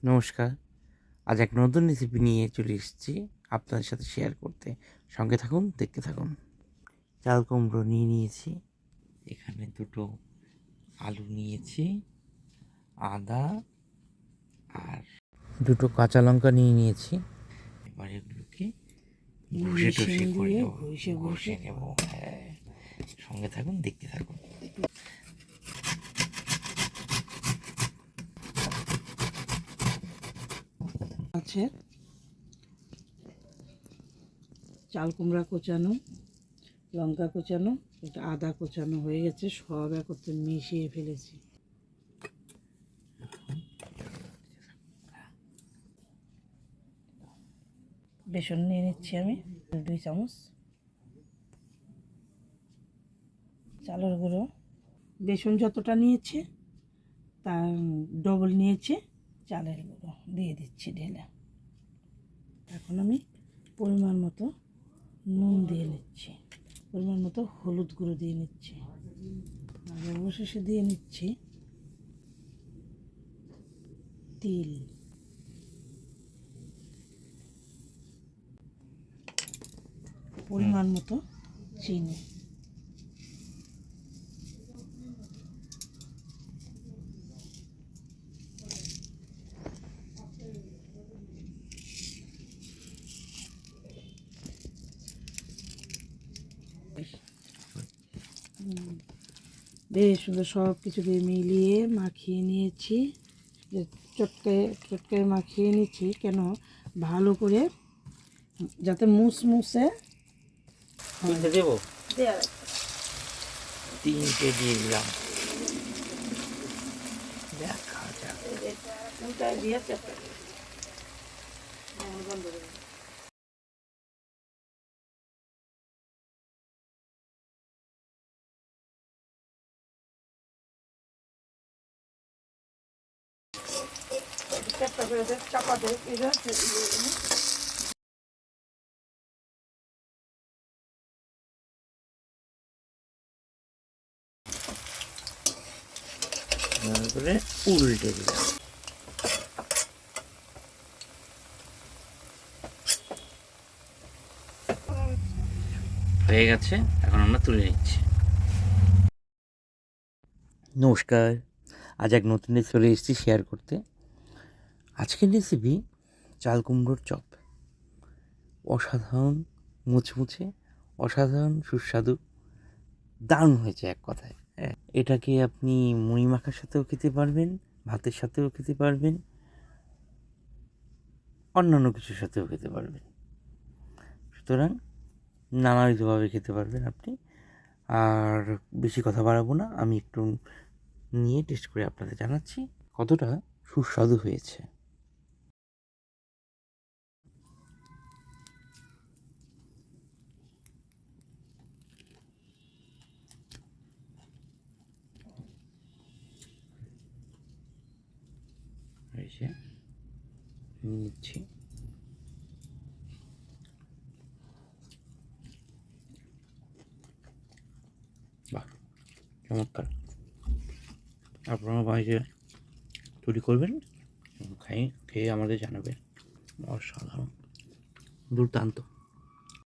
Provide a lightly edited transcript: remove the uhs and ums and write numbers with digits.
নমস্কার। আজ এক নতুন রেসিপি নিয়ে চলে এসেছি আপনাদের সাথে শেয়ার করতে। সঙ্গে থাকুন, দেখতে থাকুন। চাল কুমড়ো নিয়েছি, এখানে দুটো আলু নিয়েছি, আদা আর দুটো কাঁচা লঙ্কা নিয়েছি। এবার এগুলোকে ঘষে নেব। হ্যাঁ, সঙ্গে থাকুন, দেখতে থাকুন। আছে চাল কুমড়া কোচানো, লঙ্কা কোচানো, এটা আদা কোচানো হয়ে গেছে, সব একত্রে মিশিয়ে ফেলেছি। বেসন নিয়ে নিচ্ছি আমি 2 চামচ, চালের গুঁড়ো বেসন যতটা নিয়েছে তার ডবল নিয়েছে চালের গুঁড়ো দিয়ে দিচ্ছি ঢেলে। এখন আমি পরিমাণ মতো নুন দিয়ে নিচ্ছি, পরিমাণ মতো হলুদ গুঁড়ো দিয়ে নিচ্ছি, আর অবশেষে দিয়ে নিচ্ছি তিল, পরিমাণ মতো চিনি, বেশ সুন্দর সব কিছু দিয়ে মিলিয়ে মাখিয়ে নিয়েছি। যে চটকে মাখিয়ে নিচ্ছি কেন, ভালো করে যাতে মুসমুসে দেবো, 3টে দিয়ে দিলাম। দেখা যাক। চাপা দেয় করে উল্টে দিলাম। হয়ে গেছে, এখন আমরা তুলে নিচ্ছি। নমস্কার, আজ এক নতুন রেসিপি চলে এসেছি শেয়ার করতে। আজকের রেসিপি চাল কুমড়োর চপ। অসাধারণ মুচমুচে, অসাধারণ সুস্বাদু, দারুণ হয়েছে এক কথায়। হ্যাঁ, এটাকে আপনি মুড়ি মাখার সাথেও খেতে পারবেন, ভাতের সাথেও খেতে পারবেন, অন্যান্য কিছুর সাথেও খেতে পারবেন। সুতরাং নানাবিধভাবে খেতে পারবেন আপনি। আর বেশি কথা বাড়াবো না, আমি একটু নিয়ে টেস্ট করে আপনাদের জানাচ্ছি কতটা সুস্বাদু হয়েছে। হয়েছে, নিচ্ছি। বাহ, চমৎকার। আপনারা বাড়িতে তৈরি করবেন, খেয়ে আমাদের জানাবেন। অসাধারণ, দুর্দান্ত।